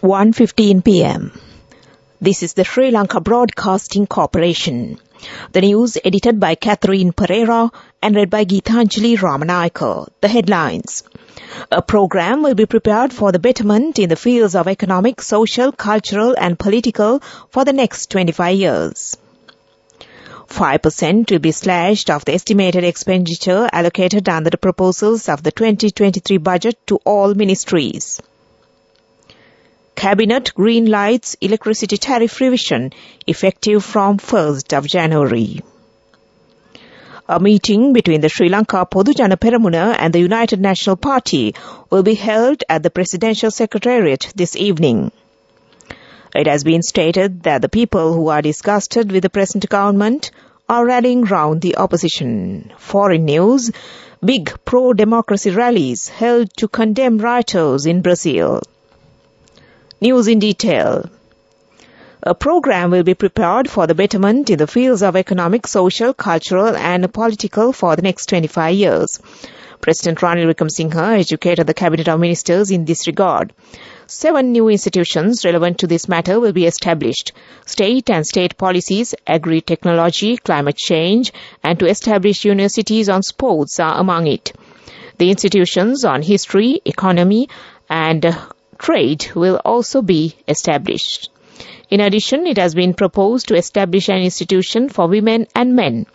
1:15 p.m. This is the Sri Lanka Broadcasting Corporation. The news edited by Catherine Pereira and read by Geethanjali Ramanayaka. The headlines. A program will be prepared for the betterment in the fields of economic, social, cultural and political for the next 25 years. 5% will be slashed of the estimated expenditure allocated under the proposals of the 2023 budget to all ministries. Cabinet green-lights electricity tariff revision effective from 1st of January. A meeting between the Sri Lanka Podujana Peramuna and the United National Party will be held at the Presidential Secretariat this evening. It has been stated that the people who are disgusted with the present government are rallying round the opposition. Foreign news, big pro-democracy rallies held to condemn rioters in Brazil. News in detail. A program will be prepared for the betterment in the fields of economic, social, cultural and political for the next 25 years. President Ranil Wickremesinghe educated the Cabinet of Ministers in this regard. 7 new institutions relevant to this matter will be established. State and state policies, agri-technology, climate change and to establish universities on sports are among it. The institutions on history, economy and trade will also be established. In addition, it has been proposed to establish an institution for women and men.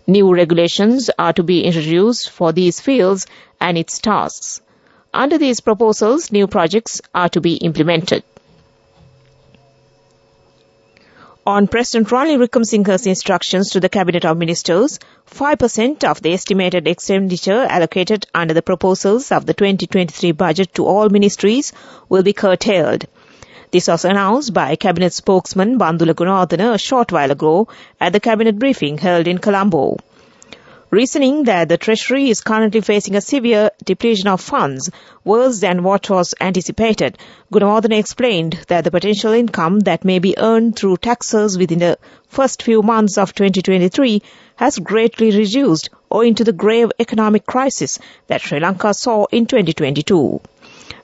New regulations are to be introduced for these fields and its tasks. Under these proposals, new projects are to be implemented. On President Ranil Wickremesinghe's instructions to the Cabinet of Ministers, 5% of the estimated expenditure allocated under the proposals of the 2023 budget to all ministries will be curtailed. This was announced by Cabinet spokesman Bandula Gunawardena a short while ago at the Cabinet briefing held in Colombo. Reasoning that the Treasury is currently facing a severe depletion of funds, worse than what was anticipated, Gunawardena explained that the potential income that may be earned through taxes within the first few months of 2023 has greatly reduced owing to the grave economic crisis that Sri Lanka saw in 2022.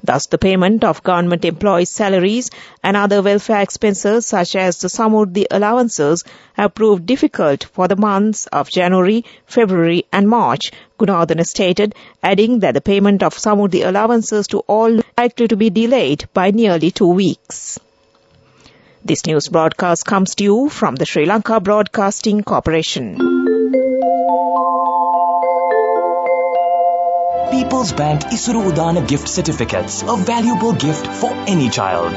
Thus, the payment of government employees' salaries and other welfare expenses such as the Samurdhi allowances have proved difficult for the months of January, February and March, Gunawardena stated, adding that the payment of Samurdhi allowances to all is likely to be delayed by nearly 2 weeks. This news broadcast comes to you from the Sri Lanka Broadcasting Corporation. People's Bank Isuru Udana gift certificates, a valuable gift for any child.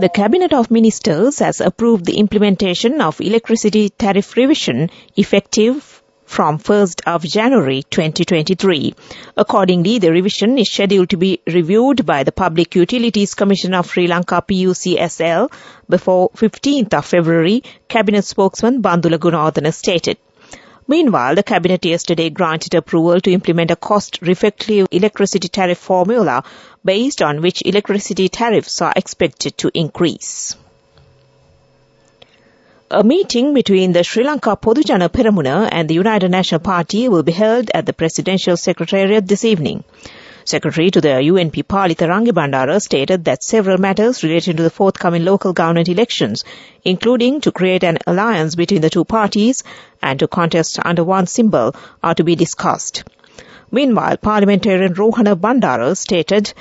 The Cabinet of Ministers has approved the implementation of electricity tariff revision effective from 1st of January 2023. Accordingly, the revision is scheduled to be reviewed by the Public Utilities Commission of Sri Lanka PUCSL before 15th of February, Cabinet spokesman Bandula Gunawardena stated. Meanwhile, the Cabinet yesterday granted approval to implement a cost-reflective electricity tariff formula based on which electricity tariffs are expected to increase. A meeting between the Sri Lanka Podujana Peramuna and the United National Party will be held at the Presidential Secretariat this evening. Secretary to the UNP Palitha Rangibandara stated that several matters relating to the forthcoming local government elections, including to create an alliance between the two parties and to contest under one symbol, are to be discussed. Meanwhile, Parliamentarian Rohana Bandara stated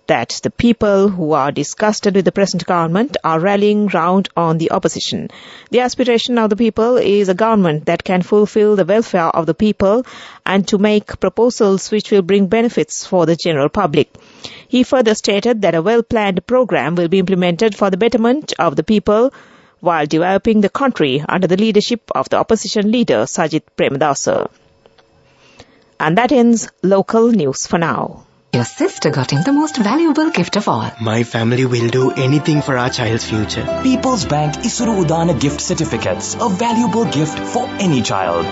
that the people who are disgusted with the present government are rallying round on the opposition. The aspiration of the people is a government that can fulfill the welfare of the people and to make proposals which will bring benefits for the general public. He further stated that a well-planned program will be implemented for the betterment of the people while developing the country under the leadership of the opposition leader Sajith Premadasa. And that ends local news for now. Your sister got him the most valuable gift of all. My family will do anything for our child's future. People's Bank Isuru Udana gift certificates, a valuable gift for any child.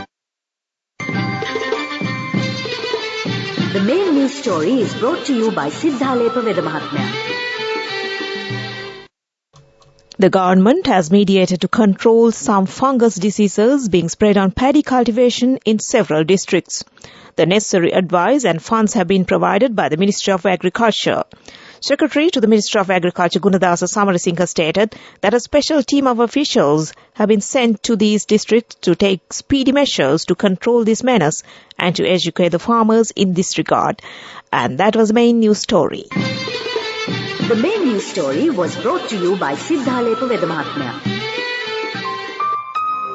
The main news story is brought to you by Siddha Lepa Veda Mahatmya. The government has mediated to control some fungus diseases being spread on paddy cultivation in several districts. The necessary advice and funds have been provided by the Ministry of Agriculture. Secretary to the Ministry of Agriculture Gunadasa Samarasinghe stated that a special team of officials have been sent to these districts to take speedy measures to control this menace and to educate the farmers in this regard. And that was the main news story. The main news story was brought to you by Siddhalepa Vedamahatmya.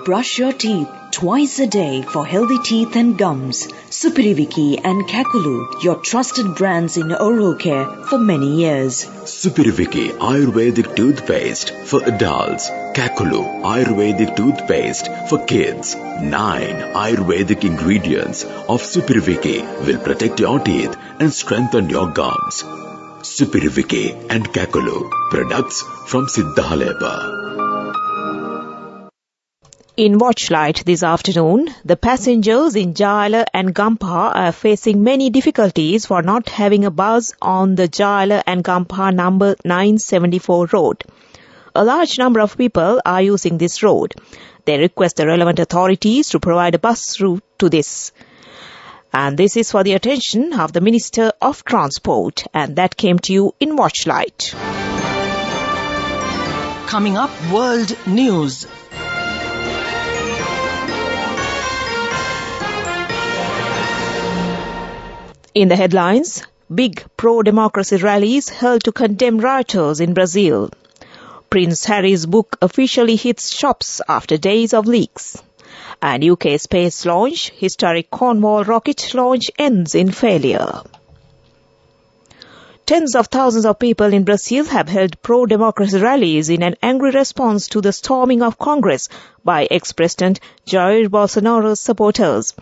Brush your teeth twice a day for healthy teeth and gums. Supiriviki and Kakulu, your trusted brands in oral care for many years. Supiriviki Ayurvedic toothpaste for adults. Kakulu Ayurvedic toothpaste for kids. 9 Ayurvedic ingredients of Supiriviki will protect your teeth and strengthen your gums. Supiriviki and Kakulu, products from Siddhalepa. In Watchlight this afternoon, the passengers in Jaila and Gampha are facing many difficulties for not having a bus on the Jaila and Gampha number 974 road. A large number of people are using this road. They request the relevant authorities to provide a bus route to this. And this is for the attention of the Minister of Transport, and that came to you in Watchlight. Coming up, World News. In the headlines, big pro-democracy rallies held to condemn rioters in Brazil. Prince Harry's book officially hits shops after days of leaks. And UK space launch, historic Cornwall rocket launch ends in failure. Tens of thousands of people in Brazil have held pro-democracy rallies in an angry response to the storming of Congress by ex-President Jair Bolsonaro's supporters.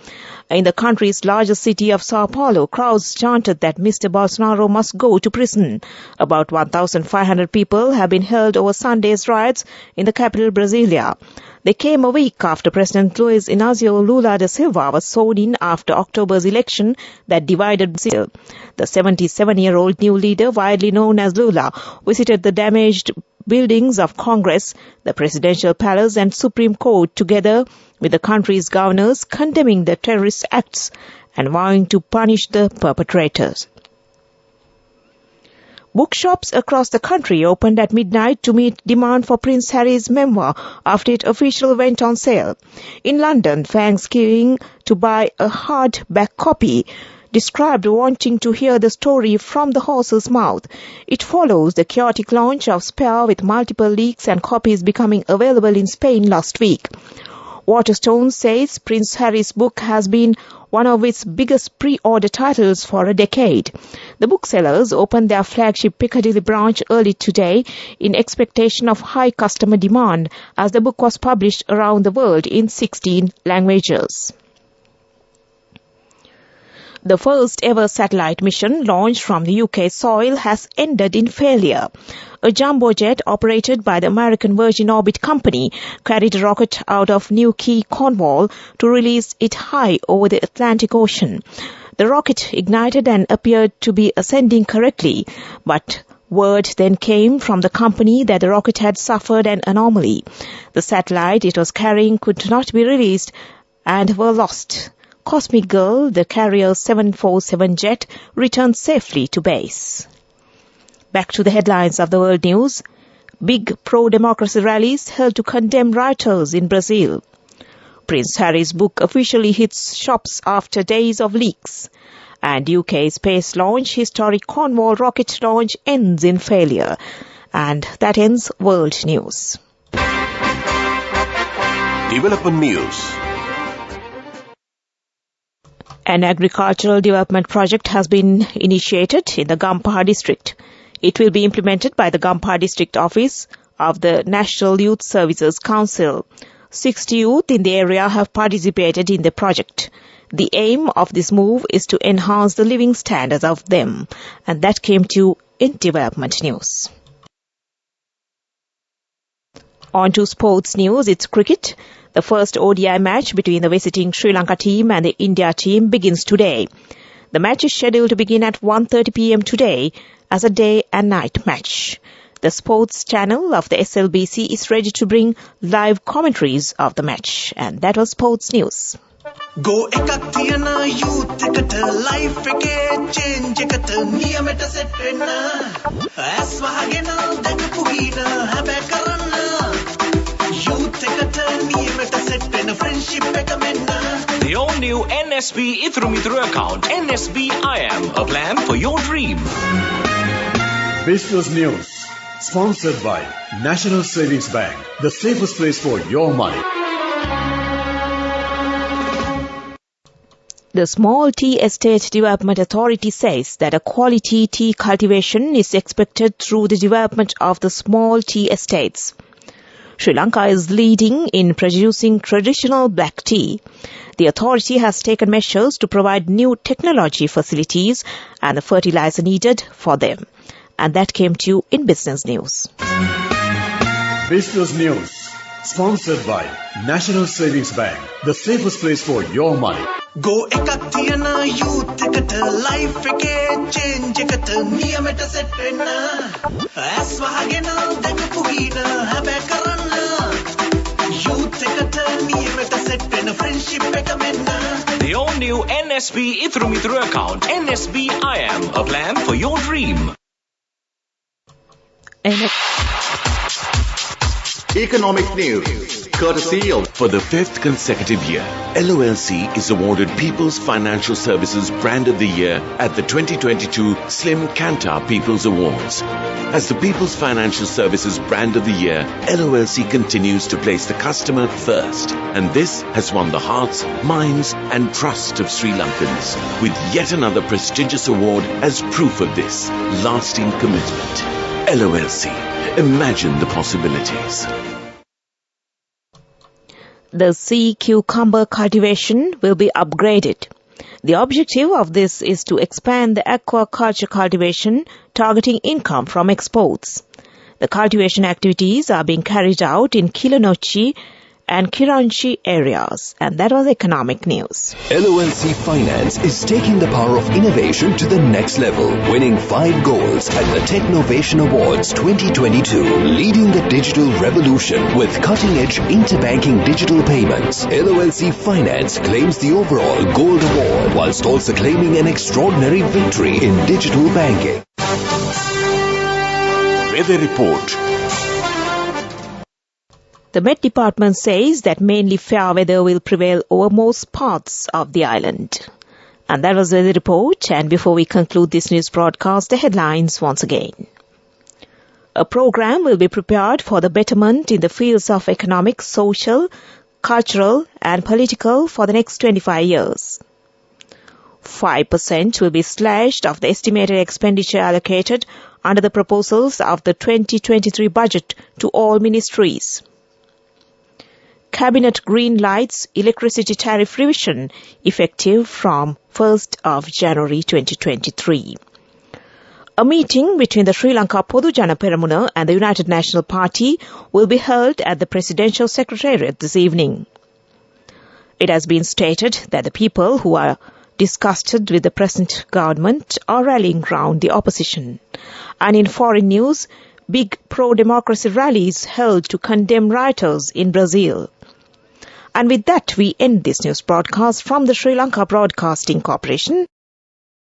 In the country's largest city of Sao Paulo, crowds chanted that Mr. Bolsonaro must go to prison. About 1,500 people have been held over Sunday's riots in the capital Brasilia. They came a week after President Luiz Inácio Lula da Silva was sworn in after October's election that divided Brazil. The 77-year-old new leader, widely known as Lula, visited the damaged buildings of Congress, the Presidential Palace and Supreme Court together with the country's governors, condemning the terrorist acts and vowing to punish the perpetrators. Bookshops across the country opened at midnight to meet demand for Prince Harry's memoir after it officially went on sale. In London, fans queuing to buy a hardback copy described wanting to hear the story from the horse's mouth. It follows the chaotic launch of Spare with multiple leaks and copies becoming available in Spain last week. Waterstones says Prince Harry's book has been one of its biggest pre-order titles for a decade. The booksellers opened their flagship Piccadilly branch early today in expectation of high customer demand as the book was published around the world in 16 languages. The first ever satellite mission launched from the UK soil has ended in failure. A jumbo jet operated by the American Virgin Orbit Company carried a rocket out of Newquay, Cornwall to release it high over the Atlantic Ocean. The rocket ignited and appeared to be ascending correctly, but word then came from the company that the rocket had suffered an anomaly. The satellite it was carrying could not be released and were lost. Cosmic Girl, the carrier 747 jet, returned safely to base. Back to the headlines of the world news. Big pro-democracy rallies held to condemn rioters in Brazil. Prince Harry's book officially hits shops after days of leaks. And UK space launch, historic Cornwall rocket launch ends in failure. And that ends world news. Development news. An agricultural development project has been initiated in the Gampha district. It will be implemented by the Gampha district office of the National Youth Services Council. 60 youth in the area have participated in the project. The aim of this move is to enhance the living standards of them. And that came to you in development news. On to sports news, it's cricket. The first ODI match between the visiting Sri Lanka team and the India team begins today. The match is scheduled to begin at 1:30 p.m. today as a day and night match. The sports channel of the SLBC is ready to bring live commentaries of the match. And that was sports news. Go ekakthiyana youth eකට life එකේ change එකට නියමෙට set වෙන්න ඇස් වහගෙන දැකපු හීන හැබැ කරන්න youth එකට නියමෙට set වෙන friendship එක මෙන්න. The all-new NSB Ithru account, NSB IM, a plan for your dream. Business News, sponsored by National Savings Bank, the safest place for your money. The Small Tea Estate Development Authority says that a quality tea cultivation is expected through the development of the small tea estates. Sri Lanka is leading in producing traditional black tea. The authority has taken measures to provide new technology facilities and the fertilizer needed for them. And that came to you in Business News. Business News, sponsored by National Savings Bank, the safest place for your money. Go ekakthiyana youth eකට life එකේ change එකට නියමෙට set වෙන්න ඇස් වහගෙන දැකපු හීන හැබැ කරන්න youth එකට නියමෙට set වෙන friendship එක මෙන්න. The all-new NSB Ithru account, NSB IM, a plan for your dream. Economic news, courtesy of... For the 5th consecutive year, LOLC is awarded People's Financial Services Brand of the Year at the 2022 Slim Kantar People's Awards. As the People's Financial Services Brand of the Year, LOLC continues to place the customer first. And this has won the hearts, minds and trust of Sri Lankans, with yet another prestigious award as proof of this lasting commitment. LOLC. Imagine the possibilities. The sea cucumber cultivation will be upgraded. The objective of this is to expand the aquaculture cultivation, targeting income from exports. The cultivation activities are being carried out in Kilinochchi and Kiranchi areas. And that was economic news. LOLC Finance is taking the power of innovation to the next level, winning 5 golds at the Technovation Awards 2022, leading the digital revolution with cutting-edge interbanking digital payments. LOLC Finance claims the overall gold award whilst also claiming an extraordinary victory in digital banking. Weather report. The Met Department says that mainly fair weather will prevail over most parts of the island. And that was the report. And before we conclude this news broadcast, the headlines once again. A program will be prepared for the betterment in the fields of economic, social, cultural and political for the next 25 years. 5% will be slashed of the estimated expenditure allocated under the proposals of the 2023 budget to all ministries. Cabinet green lights electricity tariff revision effective from 1st of January 2023. A meeting between the Sri Lanka Podujana Peramuna and the United National Party will be held at the Presidential Secretariat this evening. It has been stated that the people who are disgusted with the present government are rallying round the opposition. And in foreign news, big pro-democracy rallies held to condemn rioters in Brazil. And with that, we end this news broadcast from the Sri Lanka Broadcasting Corporation.